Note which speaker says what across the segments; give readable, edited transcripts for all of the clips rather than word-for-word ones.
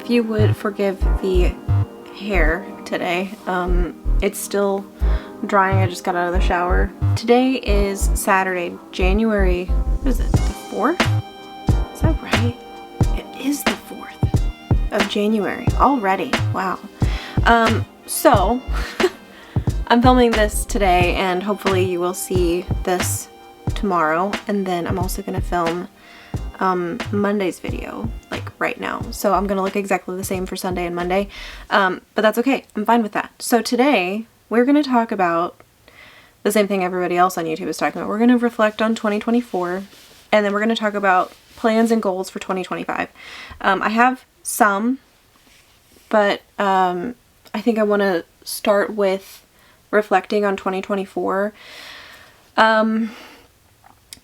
Speaker 1: if you would forgive the hair today. It's still drying. I just got out of the shower. Today is Saturday, January, what is it, the 4th? Is that right? It is the 4th of January already. Wow. So I'm filming this today and hopefully you will see this tomorrow, and then I'm also gonna film Monday's video like right now, so I'm gonna look exactly the same for Sunday and Monday, but that's okay. I'm fine with that. So today we're gonna talk about the same thing everybody else on YouTube is talking about. We're gonna reflect on 2024, and then we're gonna talk about plans and goals for 2025. I have some, but I think I want to start with reflecting on 2024.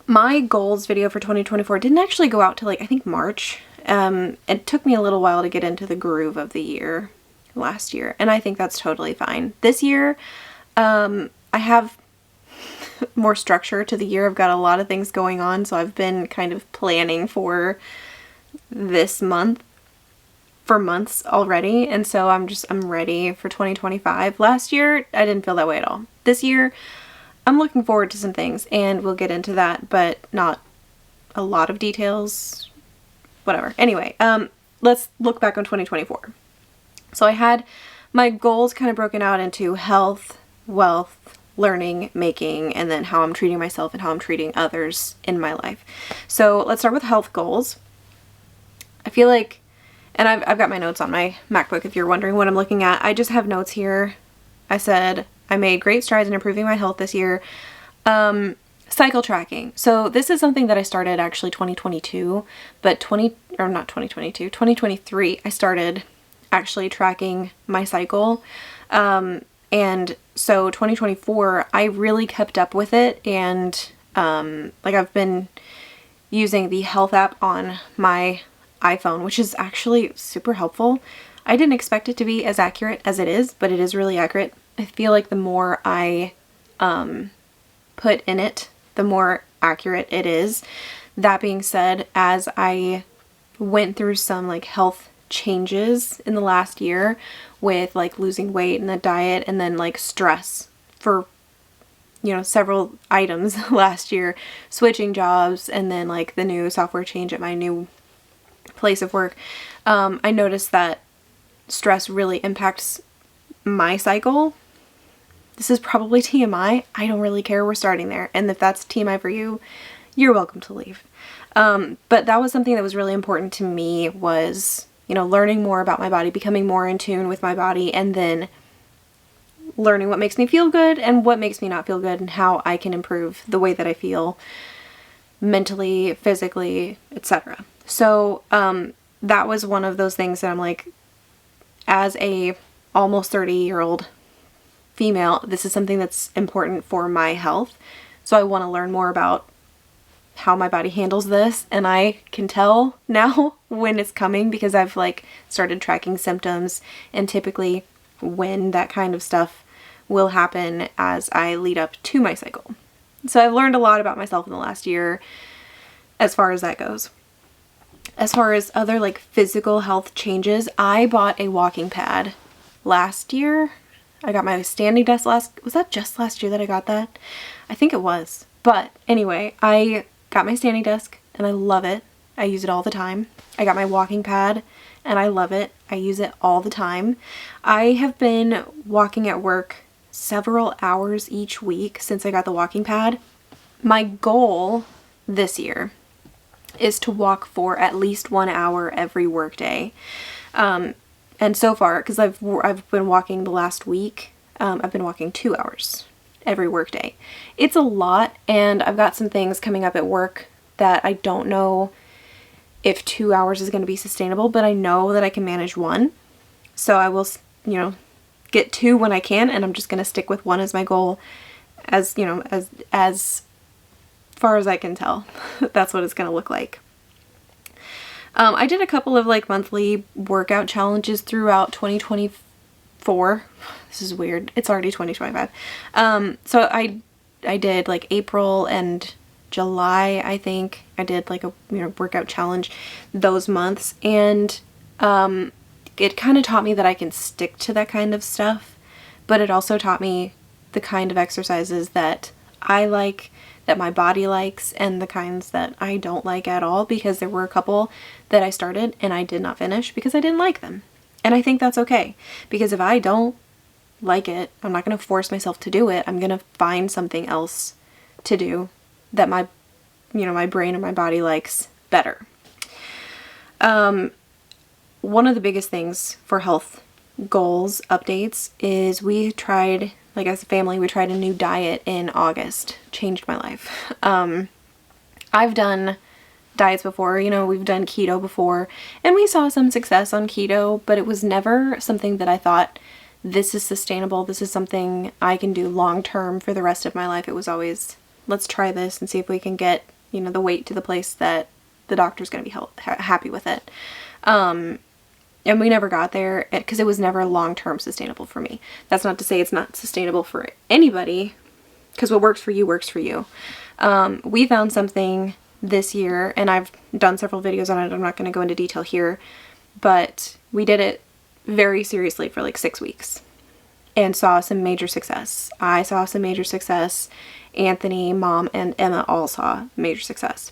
Speaker 1: My goals video for 2024 didn't actually go out till like, I think March. It took me a little while to get into the groove of the year last year, and I think that's totally fine. This year, I have more structure to the year. I've got a lot of things going on, so I've been kind of planning for this month for months already, and so I'm ready for 2025. Last year, I didn't feel that way at all. This year, I'm looking forward to some things, and we'll get into that, but not a lot of details, whatever. Anyway, let's look back on 2024. So I had my goals kind of broken out into health, wealth, learning, making, and then how I'm treating myself and how I'm treating others in my life. So let's start with health goals. I feel like, and I've got my notes on my MacBook if you're wondering what I'm looking at. I just have notes here. I said, I made great strides in improving my health this year. Cycle tracking. So this is something that I started actually 2022, but 2023, I started actually tracking my cycle. And so 2024, I really kept up with it. And, like I've been using the health app on my iPhone, which is actually super helpful. I didn't expect it to be as accurate as it is, but it is really accurate. I feel like the more I put in it, the more accurate it is. That being said, as I went through some like health changes in the last year with like losing weight and the diet, and then like stress for, you know, several items last year, switching jobs, and then like the new software change at my new place of work, I noticed that stress really impacts my cycle. This is probably TMI. I don't really care. We're starting there. And if that's TMI for you, you're welcome to leave. But that was something that was really important to me, was, you know, learning more about my body, becoming more in tune with my body, and then learning what makes me feel good and what makes me not feel good, and how I can improve the way that I feel mentally, physically, etc. So that was one of those things that I'm like, as a almost 30-year-old female, this is something that's important for my health. So I want to learn more about how my body handles this, and I can tell now when it's coming, because I've like started tracking symptoms and typically when that kind of stuff will happen as I lead up to my cycle. So I've learned a lot about myself in the last year as far as that goes. As far as other like physical health changes, I bought a walking pad last year. I got my standing desk was that just last year that I got that? I think it was. But anyway, I got my standing desk and I love it. I use it all the time. I got my walking pad and I love it. I use it all the time. I have been walking at work several hours each week since I got the walking pad. My goal this year is to walk for at least 1 hour every work day. And so far, because I've been walking the last week, I've been walking 2 hours every work day. It's a lot, and I've got some things coming up at work that I don't know if 2 hours is going to be sustainable, but I know that I can manage 1. So I will, you know, get 2 when I can, and I'm just going to stick with 1 as my goal, as, you know, as far as I can tell. That's what it's going to look like. I did a couple of like monthly workout challenges throughout 2024. This is weird. It's already 2025. So I did like April and July, I think. I did like a workout challenge those months, and it kind of taught me that I can stick to that kind of stuff, but it also taught me the kind of exercises that I like, that my body likes, and the kinds that I don't like at all, because there were a couple that I started and I did not finish because I didn't like them. And I think that's okay, because if I don't like it, I'm not going to force myself to do it. I'm going to find something else to do that my brain and my body likes better. One of the biggest things for health goals updates is we tried, like as a family, we tried a new diet in August. Changed my life. I've done diets before, we've done keto before, and we saw some success on keto, but it was never something that I thought, this is sustainable, this is something I can do long term for the rest of my life. It was always, let's try this and see if we can get, the weight to the place that the doctor's going to be happy with it. And we never got there because it was never long-term sustainable for me. That's not to say it's not sustainable for anybody, because what works for you works for you. We found something this year, and I've done several videos on it. I'm not going to go into detail here, but we did it very seriously for like 6 weeks and saw some major success. I saw some major success. Anthony, Mom, and Emma all saw major success,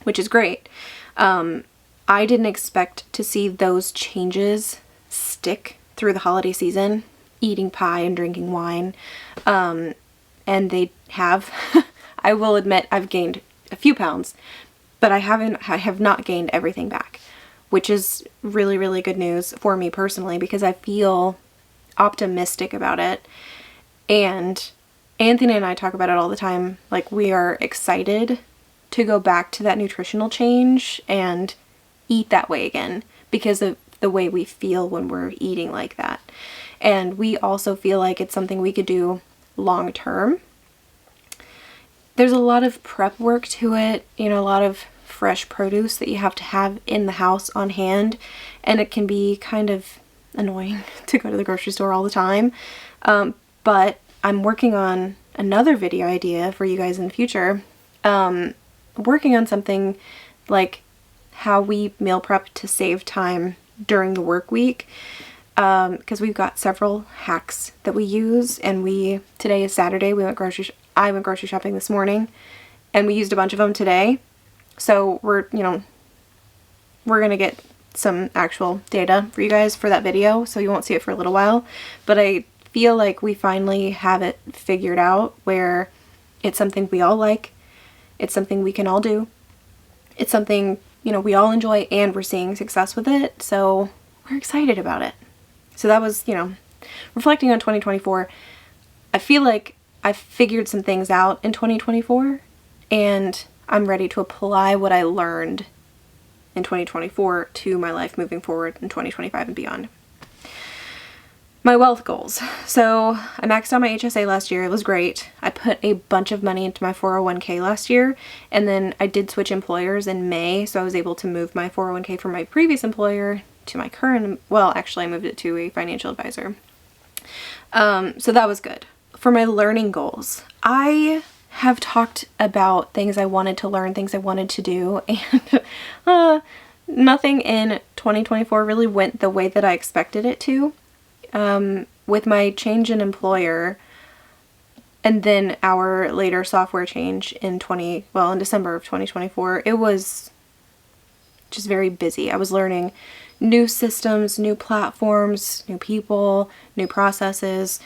Speaker 1: which is great. I didn't expect to see those changes stick through the holiday season, eating pie and drinking wine, and they have. I will admit I've gained a few pounds, but I have not gained everything back, which is really, really good news for me personally, because I feel optimistic about it. And Anthony and I talk about it all the time. Like, we are excited to go back to that nutritional change and eat that way again, because of the way we feel when we're eating like that. And we also feel like it's something we could do long term. There's a lot of prep work to it, a lot of fresh produce that you have to have in the house on hand, and it can be kind of annoying to go to the grocery store all the time. But I'm working on another video idea for you guys in the future. Working on something like how we meal prep to save time during the work week, because we've got several hacks that we use. And today is Saturday, I went grocery shopping this morning, and we used a bunch of them today. So we're gonna get some actual data for you guys for that video, so you won't see it for a little while. But I feel like we finally have it figured out, where it's something we all like, it's something we can all do, it's something we all enjoy, and we're seeing success with it, so we're excited about it. So that was, reflecting on 2024, I feel like I figured some things out in 2024, and I'm ready to apply what I learned in 2024 to my life moving forward in 2025 and beyond. My wealth goals. So I maxed out my HSA last year. It was great. I put a bunch of money into my 401k last year, and then I did switch employers in May, so I was able to move my 401k from my previous employer to my current, well, actually I moved it to a financial advisor. So that was good. For my learning goals, I have talked about things I wanted to learn, things I wanted to do, and nothing in 2024 really went the way that I expected it to. With my change in employer, and then our later software change in December of 2024, it was just very busy. I was learning new systems, new platforms, new people, new processes.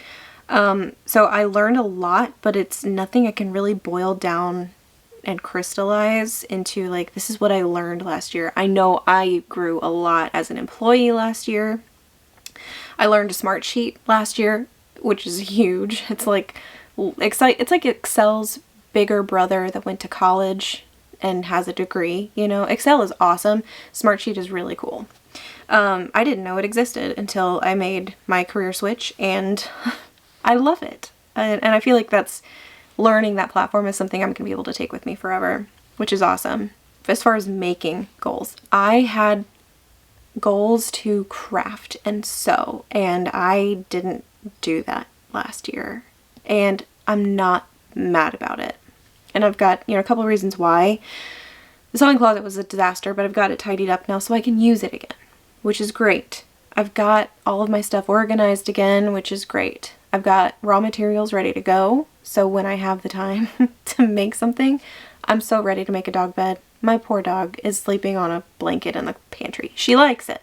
Speaker 1: So I learned a lot, but it's nothing I can really boil down and crystallize into like, this is what I learned last year. I know I grew a lot as an employee last year. I learned a smart sheet last year, which is huge. It's like Excel's bigger brother that went to college and has a degree. Excel is awesome. Smartsheet is really cool. I didn't know it existed until I made my career switch, and I love it. And I feel like learning that platform is something I'm going to be able to take with me forever, which is awesome. As far as making goals, I had goals to craft and sew, and I didn't do that last year, and I'm not mad about it. And I've got, a couple of reasons why. The sewing closet was a disaster, but I've got it tidied up now so I can use it again, which is great. I've got all of my stuff organized again, which is great. I've got raw materials ready to go, so when I have the time to make something, I'm so ready to make a dog bed. My poor dog is sleeping on a blanket in the pantry. She likes it,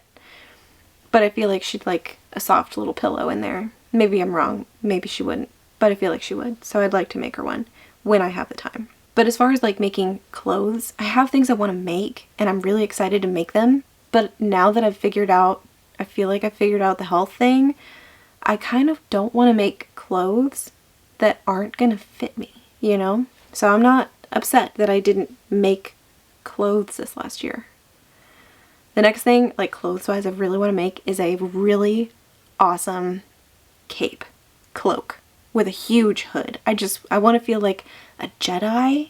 Speaker 1: but I feel like she'd like a soft little pillow in there. Maybe I'm wrong. Maybe she wouldn't, but I feel like she would. So I'd like to make her one when I have the time. But as far as like making clothes, I have things I want to make and I'm really excited to make them. But now that I feel like I've figured out the health thing, I kind of don't want to make clothes that aren't going to fit me, you know? So I'm not upset that I didn't make clothes this last year. The next thing, like clothes-wise, I really want to make is a really awesome cape, cloak with a huge hood. I want to feel like a Jedi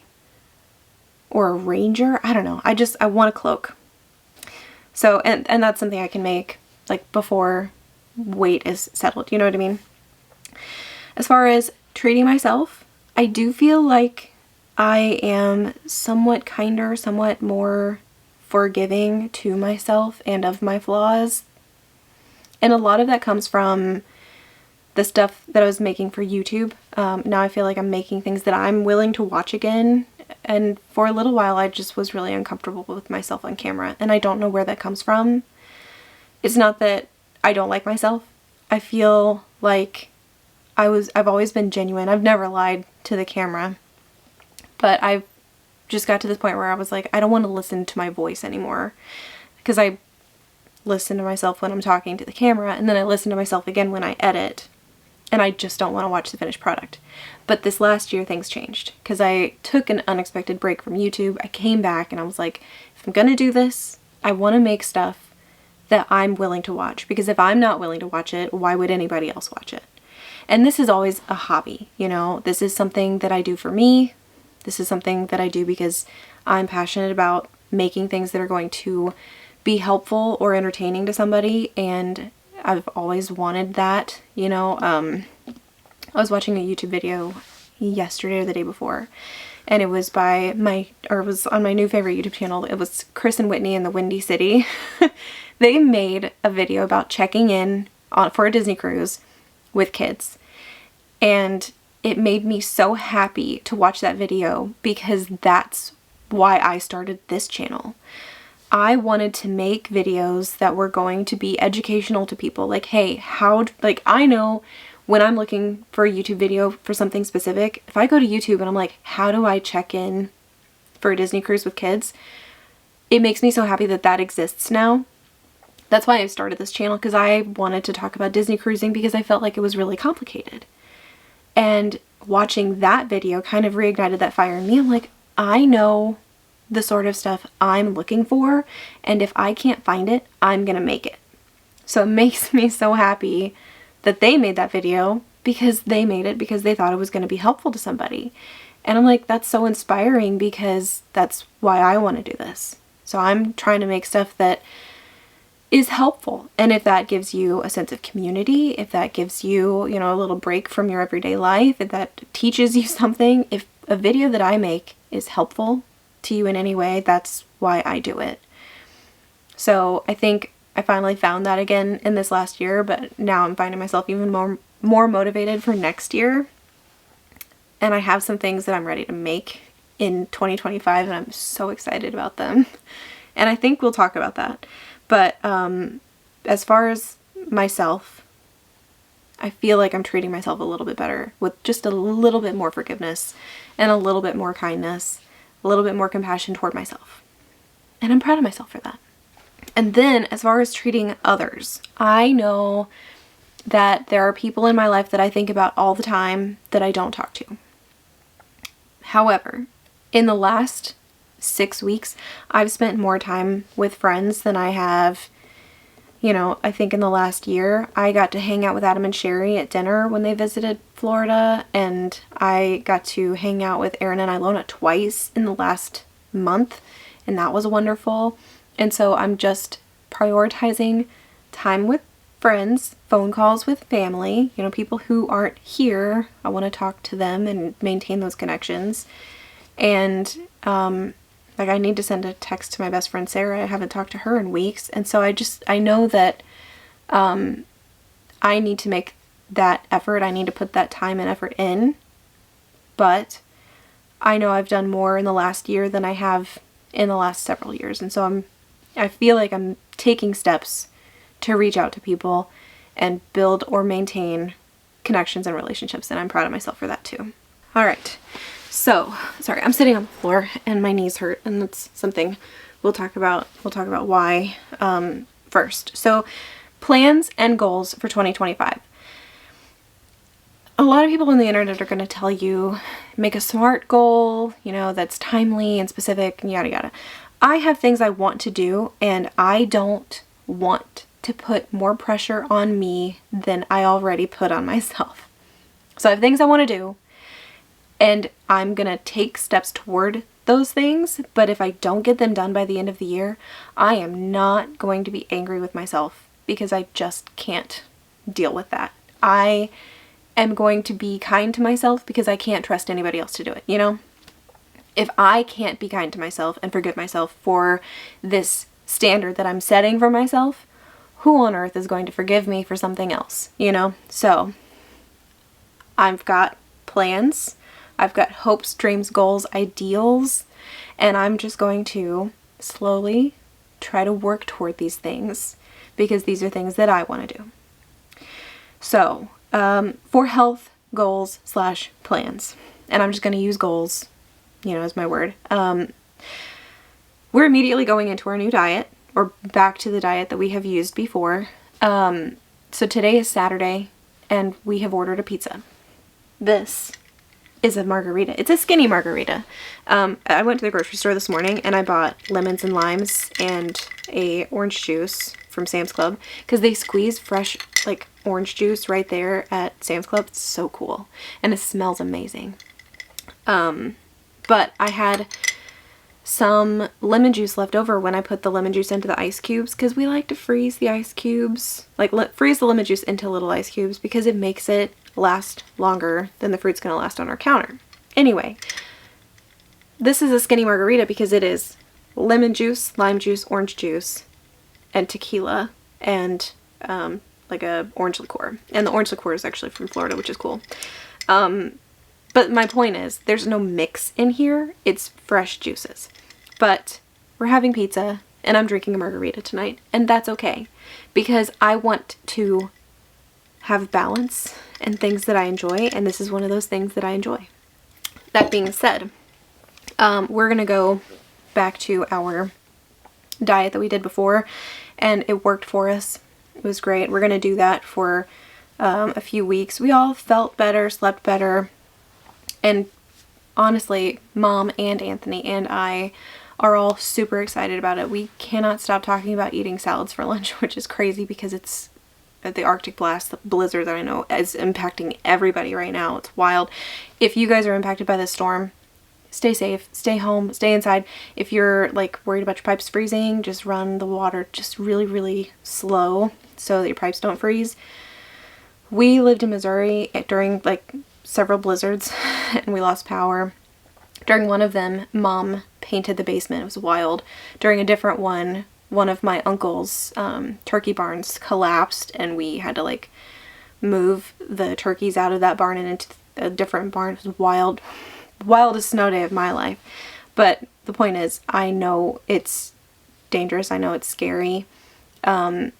Speaker 1: or a ranger. I don't know. I want a cloak. So, and that's something I can make like before weight is settled. You know what I mean? As far as treating myself, I do feel like I am somewhat kinder, somewhat more forgiving to myself and of my flaws. And a lot of that comes from the stuff that I was making for YouTube. Now I feel like I'm making things that I'm willing to watch again. And for a little while, I just was really uncomfortable with myself on camera. And I don't know where that comes from. It's not that I don't like myself. I feel like I've always been genuine. I've never lied to the camera. But I've just got to this point where I was like, I don't want to listen to my voice anymore. Because I listen to myself when I'm talking to the camera, and then I listen to myself again when I edit. And I just don't want to watch the finished product. But this last year, things changed. Because I took an unexpected break from YouTube. I came back and I was like, if I'm going to do this, I want to make stuff that I'm willing to watch. Because if I'm not willing to watch it, why would anybody else watch it? And this is always a hobby, you know? This is something that I do for me. This is something that I do because I'm passionate about making things that are going to be helpful or entertaining to somebody, and I've always wanted that, you know. I was watching a YouTube video yesterday or the day before, and it was on my new favorite YouTube channel. It was Chris and Whitney in the Windy City. They made a video about checking in for a Disney cruise with kids, and it made me so happy to watch that video because that's why I started this channel. I wanted to make videos that were going to be educational to people. Like, hey, I know when I'm looking for a YouTube video for something specific, if I go to YouTube and I'm like, how do I check in for a Disney cruise with kids? It makes me so happy that that exists now. That's why I started this channel, because I wanted to talk about Disney cruising because I felt like it was really complicated. And watching that video kind of reignited that fire in me. I'm like, I know the sort of stuff I'm looking for, and if I can't find it, I'm gonna make it. So it makes me so happy that they made that video, because they made it because they thought it was gonna be helpful to somebody. And I'm like, that's so inspiring, because that's why I want to do this. So I'm trying to make stuff that is helpful. And if that gives you a sense of community, if that gives you, you know, a little break from your everyday life, if that teaches you something, if a video that I make is helpful to you in any way, that's why I do it. So I think I finally found that again in this last year, but now I'm finding myself even more motivated for next year. And I have some things that I'm ready to make in 2025, and I'm so excited about them. And I think we'll talk about that. But as far as myself, I feel like I'm treating myself a little bit better with just a little bit more forgiveness and a little bit more kindness, a little bit more compassion toward myself. And I'm proud of myself for that. And then as far as treating others, I know that there are people in my life that I think about all the time that I don't talk to. However, in the last 6 weeks, I've spent more time with friends than I have, you know, I think in the last year. I got to hang out with Adam and Sherry at dinner when they visited Florida, and I got to hang out with Aaron and Ilona twice in the last month, and that was wonderful. And so I'm just prioritizing time with friends, phone calls with family, you know, people who aren't here. I want to talk to them and maintain those connections. And like, I need to send a text to my best friend Sarah. I haven't talked to her in weeks. And so I know that I need to make that effort. I need to put that time and effort in. But I know I've done more in the last year than I have in the last several years. And so I feel like I'm taking steps to reach out to people and build or maintain connections and relationships. And I'm proud of myself for that too. All right. So, sorry, I'm sitting on the floor and my knees hurt, and that's something we'll talk about. We'll talk about why first. So, plans and goals for 2025. A lot of people on the internet are going to tell you, make a SMART goal, that's timely and specific and yada yada. I have things I want to do, and I don't want to put more pressure on me than I already put on myself. So I have things I want to do, and I'm going to take steps toward those things, but if I don't get them done by the end of the year, I am not going to be angry with myself because I just can't deal with that. I am going to be kind to myself because I can't trust anybody else to do it, If I can't be kind to myself and forgive myself for this standard that I'm setting for myself, who on earth is going to forgive me for something else, So, I've got plans, I've got hopes, dreams, goals, ideals, and I'm just going to slowly try to work toward these things because these are things that I want to do. So, for health goals / plans, and I'm just going to use goals, as my word. We're immediately going into our new diet, or back to the diet that we have used before. So today is Saturday, and we have ordered a pizza. This is a margarita. It's a skinny margarita. I went to the grocery store this morning, and I bought lemons and limes and a orange juice from Sam's Club because they squeeze fresh orange juice right there at Sam's Club. It's so cool, and it smells amazing. But I had some lemon juice left over when I put the lemon juice into the ice cubes because we like to freeze the ice cubes, freeze the lemon juice into little ice cubes because it makes it last longer than the fruit's gonna last on our counter. Anyway, this is a skinny margarita because it is lemon juice, lime juice, orange juice, and tequila, and a orange liqueur. And the orange liqueur is actually from Florida, which is cool. But my point is, there's no mix in here. It's fresh juices. But we're having pizza, and I'm drinking a margarita tonight, and that's okay. Because I want to have balance and things that I enjoy, and this is one of those things that I enjoy. That being said, we're going to go back to our diet that we did before, and it worked for us. It was great. We're going to do that for a few weeks. We all felt better, slept better, and honestly, Mom and Anthony and I are all super excited about it. We cannot stop talking about eating salads for lunch, which is crazy because it's the Arctic blast, the blizzard that I know is impacting everybody right now. It's wild. If you guys are impacted by this storm, stay safe, stay home, stay inside. If you're worried about your pipes freezing, just run the water just really, really slow so that your pipes don't freeze. We lived in Missouri during several blizzards and we lost power. During one of them, Mom painted the basement. It was wild. During a different one of my uncle's turkey barns collapsed, and we had to move the turkeys out of that barn and into a different barn. It was wild. Wildest snow day of my life. But the point is, I know it's dangerous. I know it's scary. I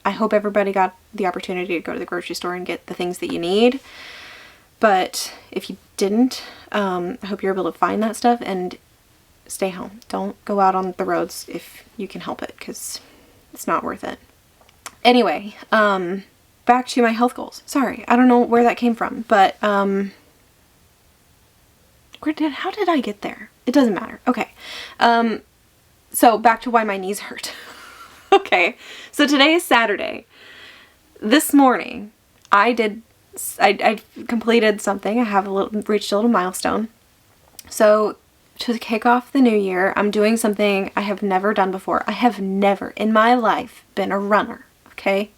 Speaker 1: hope everybody got the opportunity to go to the grocery store and get the things that you need. But if you didn't, I hope you're able to find that stuff and stay home. Don't go out on the roads if you can help it, because it's not worth it. Anyway, back to my health goals. Sorry, I don't know where that came from, but how did I get there? It doesn't matter. Okay. So back to why my knees hurt. Okay. So today is Saturday. This morning, I completed something. I have reached a little milestone. So to kick off the new year, I'm doing something I have never done before. I have never in my life been a runner. Okay.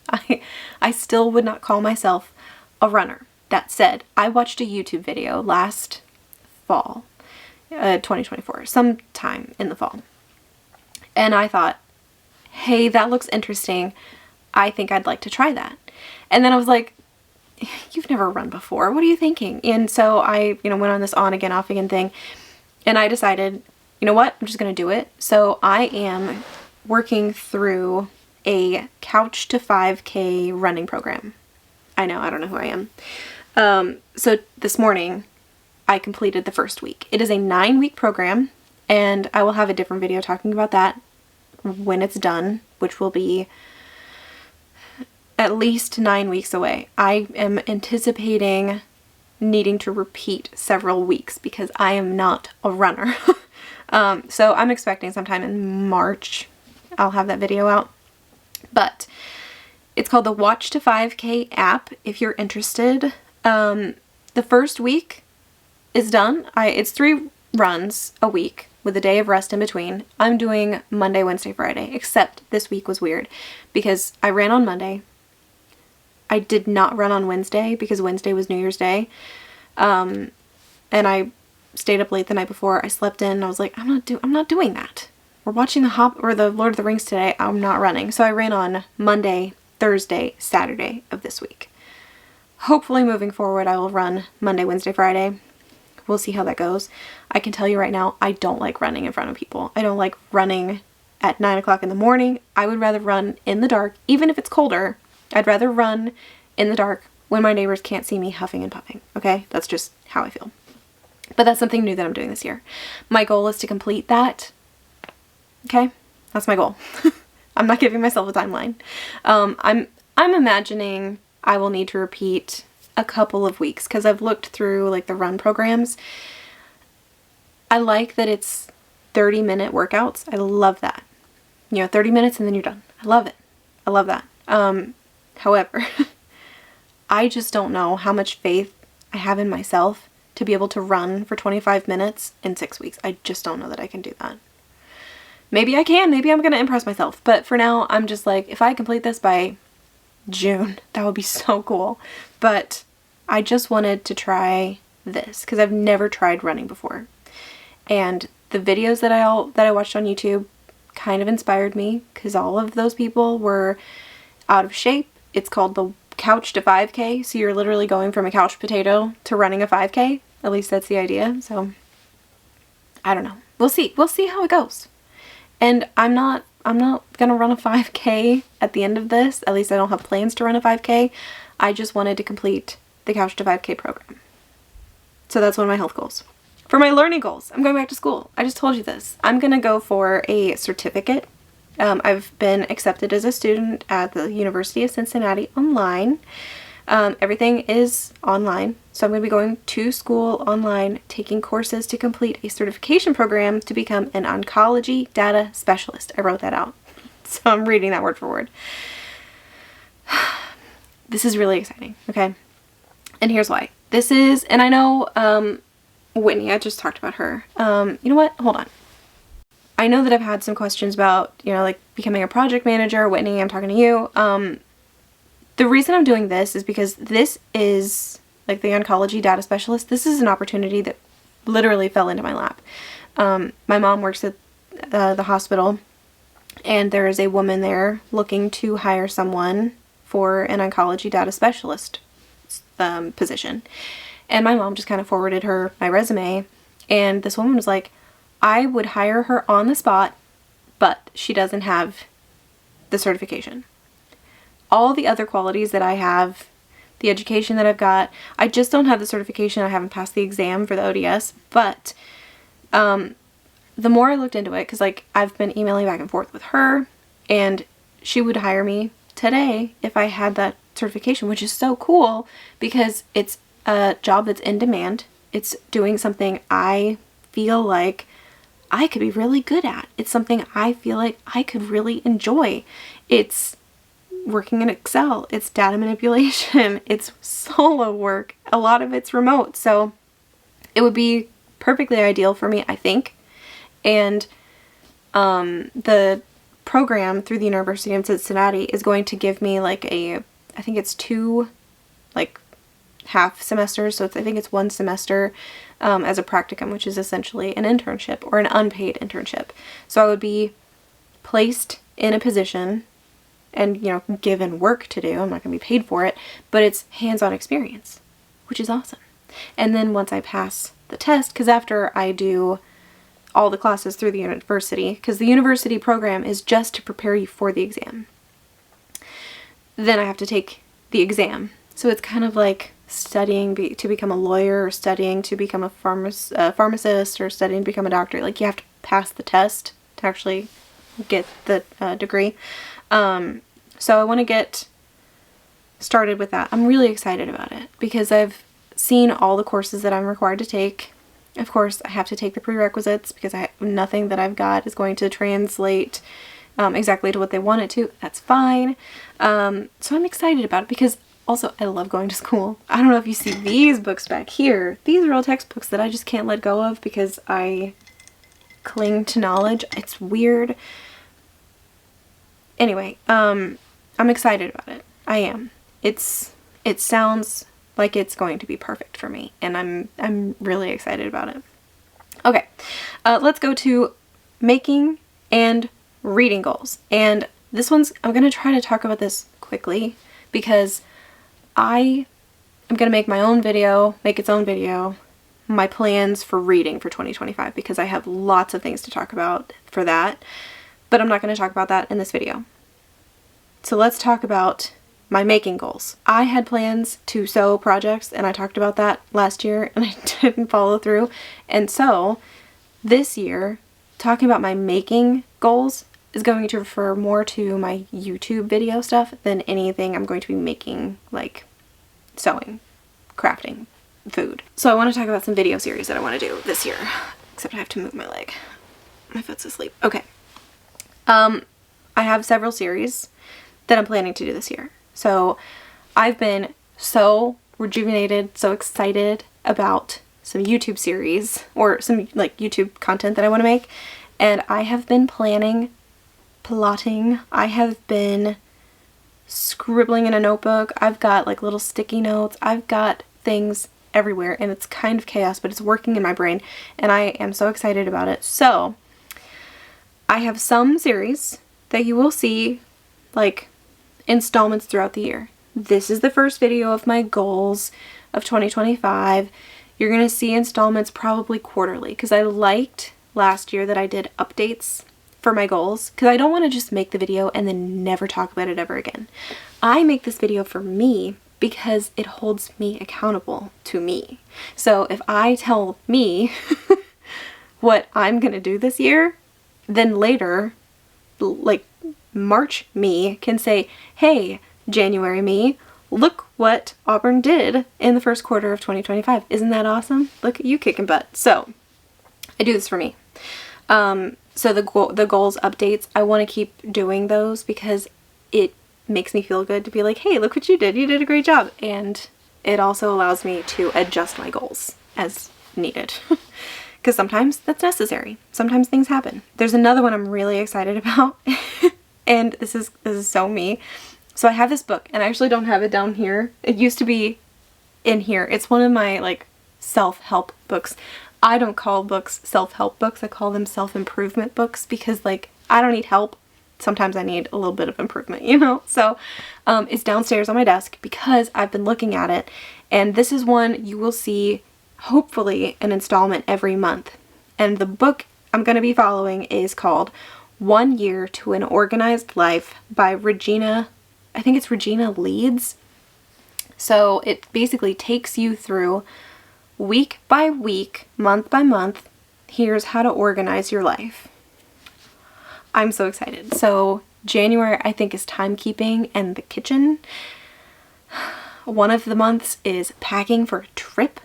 Speaker 1: I still would not call myself a runner. That said, I watched a YouTube video last fall, 2024, sometime in the fall. And I thought, hey, that looks interesting. I think I'd like to try that. And then I was like, you've never run before. What are you thinking? And so I, went on this on again, off again thing. And I decided, you know what? I'm just going to do it. So I am working through a Couch to 5K running program. I know, I don't know who I am. So this morning I completed the first week. It is a 9-week program, and I will have a different video talking about that when it's done, which will be at least 9 weeks away. I am anticipating needing to repeat several weeks because I am not a runner. So I'm expecting sometime in March I'll have that video out. But it's called the Watch to 5K app if you're interested. The first week is done. It's 3 runs a week with a day of rest in between. I'm doing Monday, Wednesday, Friday, except this week was weird because I ran on Monday. I did not run on Wednesday because Wednesday was New Year's Day. And I stayed up late the night before. I slept in and I was like, I'm not doing that. We're watching the Lord of the Rings today. I'm not running. So I ran on Monday, Thursday, Saturday of this week. Hopefully moving forward, I will run Monday, Wednesday, Friday. We'll see how that goes. I can tell you right now, I don't like running in front of people. I don't like running at 9 o'clock in the morning. I would rather run in the dark, even if it's colder. I'd rather run in the dark when my neighbors can't see me huffing and puffing. Okay? That's just how I feel. But that's something new that I'm doing this year. My goal is to complete that. Okay? That's my goal. I'm not giving myself a timeline. I'm imagining I will need to repeat a couple of weeks because I've looked through like the run programs. I like that it's 30-minute workouts. I love that. 30 minutes and then you're done. I love it. I love that. However, I just don't know how much faith I have in myself to be able to run for 25 minutes in 6 weeks. I just don't know that I can do that. Maybe I can. Maybe I'm going to impress myself. But for now, I'm just like, if I complete this by June, that would be so cool. But I just wanted to try this because I've never tried running before. And the videos that I watched on YouTube kind of inspired me because all of those people were out of shape. It's called the Couch to 5K. So you're literally going from a couch potato to running a 5K. At least that's the idea. So I don't know. We'll see. We'll see how it goes. And I'm not gonna run a 5K at the end of this. At least I don't have plans to run a 5K. I just wanted to complete the Couch to 5K program. So that's one of my health goals. For my learning goals, I'm going back to school. I just told you this. I'm gonna go for a certificate. I've been accepted as a student at the University of Cincinnati online. Everything is online. So I'm going to be going to school online, taking courses to complete a certification program to become an oncology data specialist. I wrote that out. So I'm reading that word for word. This is really exciting, okay? And here's why. And I know Whitney, I just talked about her. You know what? Hold on. I know that I've had some questions about, like becoming a project manager. Whitney, I'm talking to you. The reason I'm doing this is because this is like the oncology data specialist. This is an opportunity that literally fell into my lap. My mom works at the hospital and there is a woman there looking to hire someone for an oncology data specialist position. And my mom just kind of forwarded her my resume and this woman was like, I would hire her on the spot, but she doesn't have the certification. All the other qualities that I have, the education that I've got, I just don't have the certification. I haven't passed the exam for the ODS, but the more I looked into it, because like I've been emailing back and forth with her, and she would hire me today if I had that certification, which is so cool because it's a job that's in demand. It's doing something I feel like I could be really good at. It's something I feel like I could really enjoy. It's working in Excel. It's data manipulation. It's solo work. A lot of it's remote. So it would be perfectly ideal for me, I think. And the program through the University of Cincinnati is going to give me like I think it's 2 like half semesters. So I think it's 1 semester as a practicum, which is essentially an internship or an unpaid internship. So I would be placed in a position and, you know, given work to do. I'm not going to be paid for it, but it's hands-on experience, which is awesome. And then once I pass the test, because after I do all the classes through the university, because the university program is just to prepare you for the exam, then I have to take the exam. So it's kind of like studying to become a lawyer, or studying to become a pharmacist, or studying to become a doctor. Like, you have to pass the test to actually get the degree. So I want to get started with that. I'm really excited about it because I've seen all the courses that I'm required to take. Of course, I have to take the prerequisites because nothing that I've got is going to translate exactly to what they want it to. That's fine. So I'm excited about it because also I love going to school. I don't know if you see these books back here. These are all textbooks that I just can't let go of because I cling to knowledge. It's weird. Anyway, I'm excited about it. I am. It sounds like it's going to be perfect for me, and I'm really excited about it. Okay, let's go to making and reading goals. And this one's, I'm going to try to talk about this quickly because I am going to make my own video, make its own video, my plans for reading for 2025, because I have lots of things to talk about for that, but I'm not going to talk about that in this video. So let's talk about my making goals. I had plans to sew projects, and I talked about that last year, and I didn't follow through. And so this year, talking about my making goals is going to refer more to my YouTube video stuff than anything I'm going to be making, like sewing, crafting, food. So I want to talk about some video series that I want to do this year, except I have to move my leg. My foot's asleep. Okay. I have several series that I'm planning to do this year. So I've been so rejuvenated, so excited about some YouTube series or some like YouTube content that I want to make. And I have been plotting. I have been scribbling in a notebook. I've got like little sticky notes. I've got things everywhere, and it's kind of chaos, but it's working in my brain, and I am so excited about it. So I have some series that you will see like installments throughout the year. This is the first video of my goals of 2025. You're going to see installments probably quarterly because I liked last year that I did updates for my goals because I don't want to just make the video and then never talk about it ever again. I make this video for me because it holds me accountable to me. So if I tell me what I'm going to do this year, then later, like March me can say, hey, January me, look what Auburn did in the first quarter of 2025. Isn't that awesome? Look at you kicking butt. So I do this for me. So the goals updates, I want to keep doing those because it makes me feel good to be like, hey, look what you did. You did a great job. And it also allows me to adjust my goals as needed. Because sometimes that's necessary. Sometimes things happen. There's another one I'm really excited about. And this is so me. So I have this book, and I actually don't have it down here. It used to be in here. It's one of my like self-help books. I don't call books self-help books. I call them self-improvement books because like I don't need help. Sometimes I need a little bit of improvement, you know? So it's downstairs on my desk because I've been looking at it, and this is one you will see hopefully an installment every month. And the book I'm going to be following is called 1 Year to an Organized Life by Regina, I think it's Regina Leeds. So it basically takes you through week by week, month by month. Here's how to organize your life. I'm so excited. So January I think is timekeeping and the kitchen. One of the months is packing for a trip.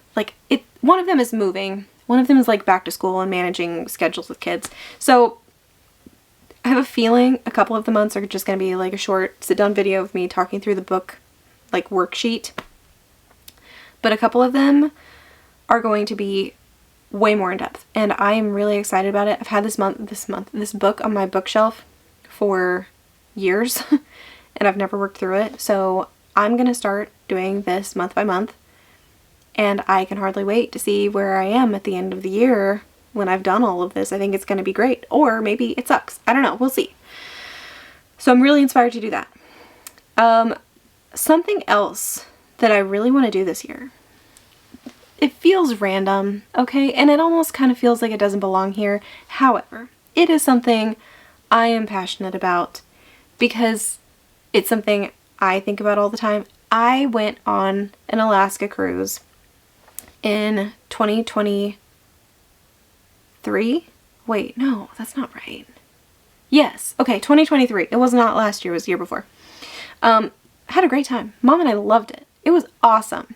Speaker 1: One of them is moving. One of them is like back to school and managing schedules with kids. So I have a feeling a couple of the months are just going to be like a short sit-down video of me talking through the book, like worksheet. But a couple of them are going to be way more in depth, and I am really excited about it. I've had this book on my bookshelf for years, and I've never worked through it. So I'm going to start doing this month by month, and I can hardly wait to see where I am at the end of the year when I've done all of this. I think it's going to be great, or maybe it sucks. I don't know. We'll see. So I'm really inspired to do that. Something else that I really want to do this year. It feels random, okay? And it almost kind of feels like it doesn't belong here. However, it is something I am passionate about because it's something I think about all the time. I went on an Alaska cruise in 2023. Wait, no, that's not right. Yes, okay, 2023. It was not last year, it was the year before. Had a great time. Mom and I loved it. It was awesome.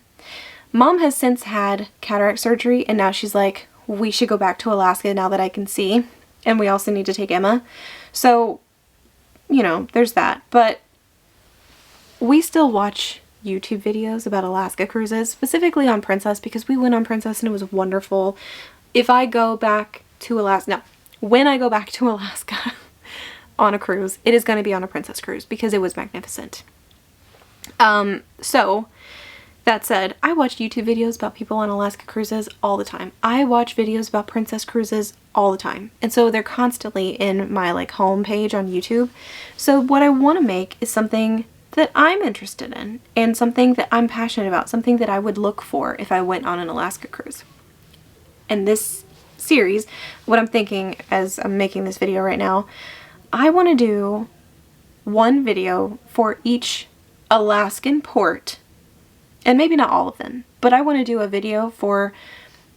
Speaker 1: Mom has since had cataract surgery, and now she's like, we should go back to Alaska now that I can see. And we also need to take Emma. So, you know, there's that. But we still watch YouTube videos about Alaska cruises, specifically on Princess, because we went on Princess and it was wonderful. If I go back to Alaska, no, when I go back to Alaska on a cruise, it is going to be on a Princess cruise because it was magnificent. So that said, I watch YouTube videos about people on Alaska cruises all the time. I watch videos about Princess cruises all the time. And so they're constantly in my like home page on YouTube. So what I want to make is something that I'm interested in and something that I'm passionate about, something that I would look for if I went on an Alaska cruise. And this series, what I'm thinking as I'm making this video right now, I want to do one video for each Alaskan port, and maybe not all of them, but I want to do a video for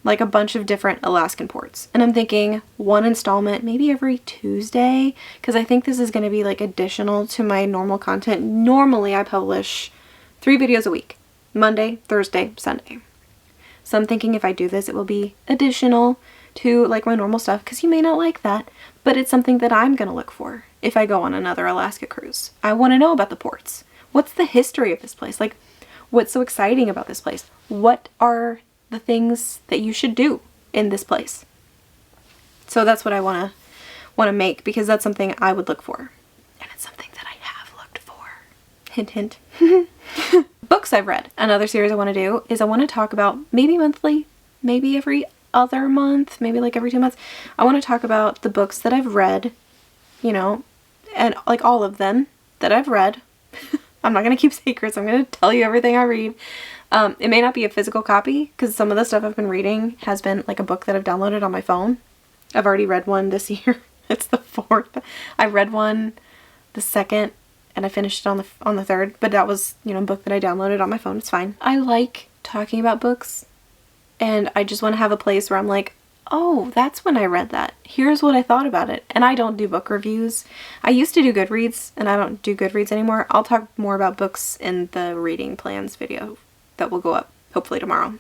Speaker 1: like a bunch of different Alaskan ports. And I'm thinking one installment maybe every Tuesday, because I think this is going to be like additional to my normal content. Normally I publish 3 videos a week, Monday, Thursday, Sunday. So I'm thinking if I do this, it will be additional to like my normal stuff, because you may not like that, but it's something that I'm going to look for if I go on another Alaska cruise. I want to know about the ports. What's the history of this place? Like, what's so exciting about this place? What are the things that you should do in this place? So that's what I want to make, because that's something I would look for. And it's something that I have looked for. Hint, hint. Books I've read. Another series I want to do is I want to talk about, maybe monthly, maybe every other month, maybe like every 2 months. I want to talk about the books that I've read, you know, and like all of them that I've read. I'm not going to keep secrets. I'm going to tell you everything I read. It may not be a physical copy, because some of the stuff I've been reading has been like a book that I've downloaded on my phone. I've already read one this year. It's the 4th. I read one the 2nd and I finished it on the 3rd, but that was, you know, a book that I downloaded on my phone. It's fine. I like talking about books, and I just want to have a place where I'm like, oh, that's when I read that. Here's what I thought about it. And I don't do book reviews. I used to do Goodreads, and I don't do Goodreads anymore. I'll talk more about books in the reading plans video that will go up hopefully tomorrow.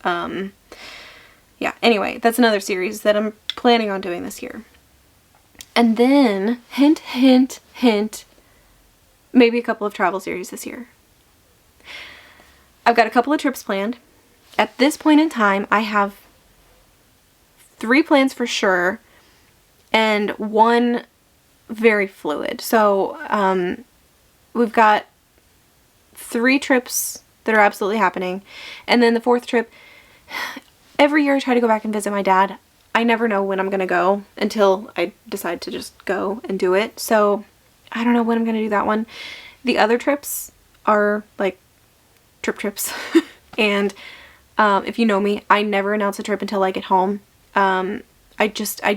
Speaker 1: Yeah, anyway, that's another series that I'm planning on doing this year. And then, hint, hint, hint, maybe a couple of travel series this year. I've got a couple of trips planned. At this point in time, I have 3 plans for sure, and 1 very fluid. So we've got 3 trips that are absolutely happening, and then the 4th trip, every year I try to go back and visit my dad. I never know when I'm gonna go until I decide to just go and do it. So I don't know when I'm gonna do that one. The other trips are like trips and if you know me, I never announce a trip until I get home. I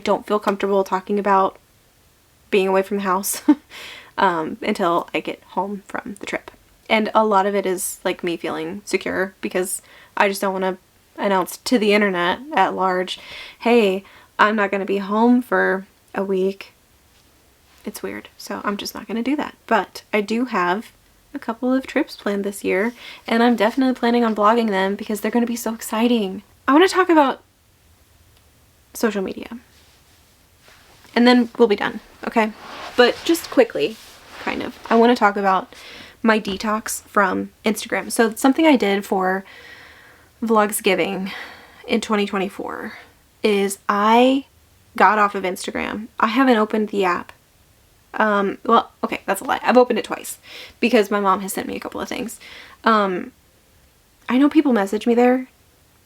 Speaker 1: don't feel comfortable talking about being away from the house until I get home from the trip. And a lot of it is like me feeling secure, because I just don't want to announce to the internet at large, hey, I'm not going to be home for a week. It's weird. So I'm just not going to do that. But I do have a couple of trips planned this year, and I'm definitely planning on vlogging them because they're going to be so exciting. I want to talk about social media, and then we'll be done, okay? But just quickly, kind of, I want to talk about my detox from Instagram. So it's something I did for Vlogsgiving in 2024 is I got off of Instagram. I haven't opened the app. Well, okay, that's a lie. I've opened it twice because my mom has sent me a couple of things. I know people message me there,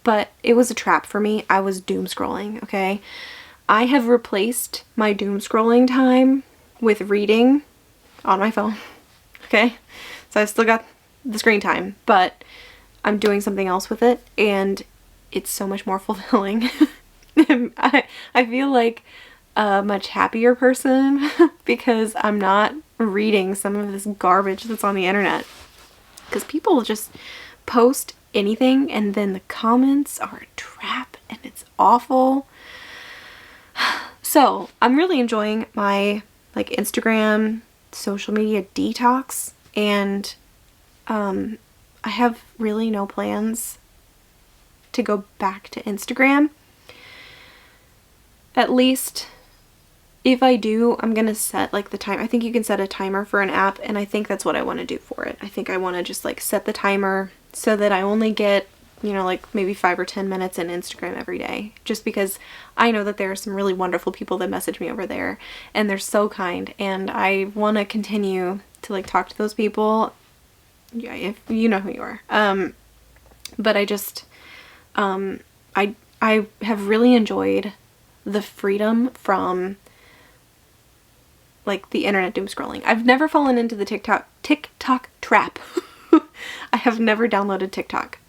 Speaker 1: but it was a trap for me. I was doom scrolling, okay? I have replaced my doom scrolling time with reading on my phone, okay? So I still got the screen time, but I'm doing something else with it, and it's so much more fulfilling. I feel like a much happier person because I'm not reading some of this garbage that's on the internet. Because people just post anything and then the comments are a trap and it's awful. So I'm really enjoying my like Instagram social media detox, and I have really no plans to go back to Instagram. At least if I do, I'm gonna set like the time. I think you can set a timer for an app, and I think that's what I want to do for it. I think I want to just like set the timer so that I only get, you know, like maybe 5 or 10 minutes in Instagram every day, just because I know that there are some really wonderful people that message me over there, and they're so kind, and I want to continue to like talk to those people. Yeah, if you know who you are. But I just I have really enjoyed the freedom from like the internet doom scrolling. I've never fallen into the TikTok trap. I have never downloaded TikTok,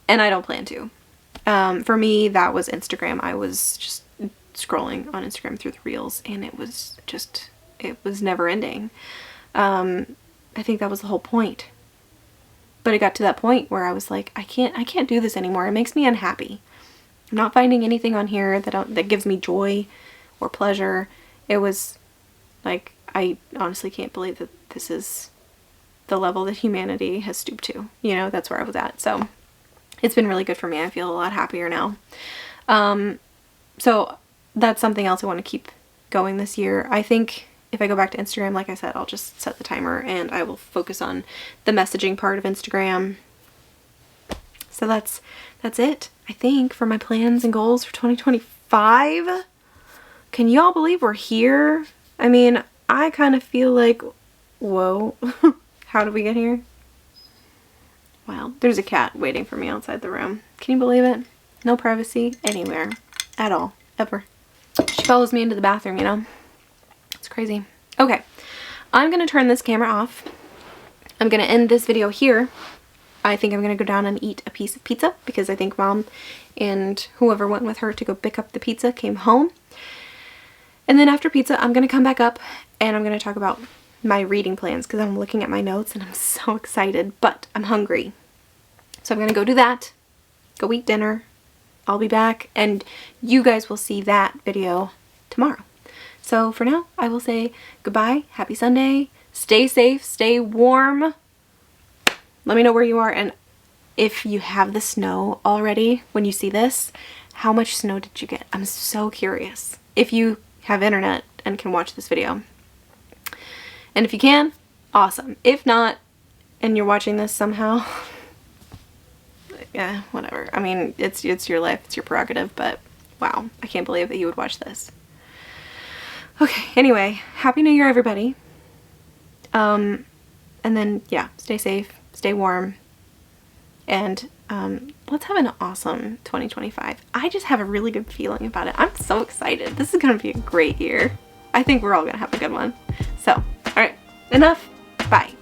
Speaker 1: and I don't plan to. For me, that was Instagram. I was just scrolling on Instagram through the reels, and it was never ending. I think that was the whole point. But it got to that point where I was like, I can't do this anymore. It makes me unhappy. I'm not finding anything on here that gives me joy or pleasure. It was like, I honestly can't believe that this is the level that humanity has stooped to. You know, that's where I was at. So it's been really good for me. I feel a lot happier now. So that's something else I want to keep going this year. I think if I go back to Instagram, like I said, I'll just set the timer and I will focus on the messaging part of Instagram. So that's it, I think, for my plans and goals for 2025. Can you all believe we're here? I mean, I kind of feel like, whoa, how did we get here? Wow, there's a cat waiting for me outside the room. Can you believe it? No privacy anywhere at all, ever. She follows me into the bathroom, you know? It's crazy. Okay, I'm gonna turn this camera off. I'm gonna end this video here. I think I'm gonna go down and eat a piece of pizza because I think Mom and whoever went with her to go pick up the pizza came home. And then after pizza, I'm gonna come back up and I'm gonna talk about my reading plans because I'm looking at my notes and I'm so excited, but I'm hungry. So I'm gonna go do that, go eat dinner. I'll be back and you guys will see that video tomorrow. So for now, I will say goodbye, happy Sunday, stay safe, stay warm. Let me know where you are, and if you have the snow already when you see this, how much snow did you get? I'm so curious. If you have internet and can watch this video. And if you can, awesome. If not, and you're watching this somehow, yeah, whatever. I mean, it's your life, it's your prerogative, but wow, I can't believe that you would watch this. Okay, anyway, Happy New Year, everybody. And then, yeah, stay safe, stay warm, and let's have an awesome 2025. I just have a really good feeling about it. I'm so excited. This is going to be a great year. I think we're all going to have a good one. So, all right, enough. Bye.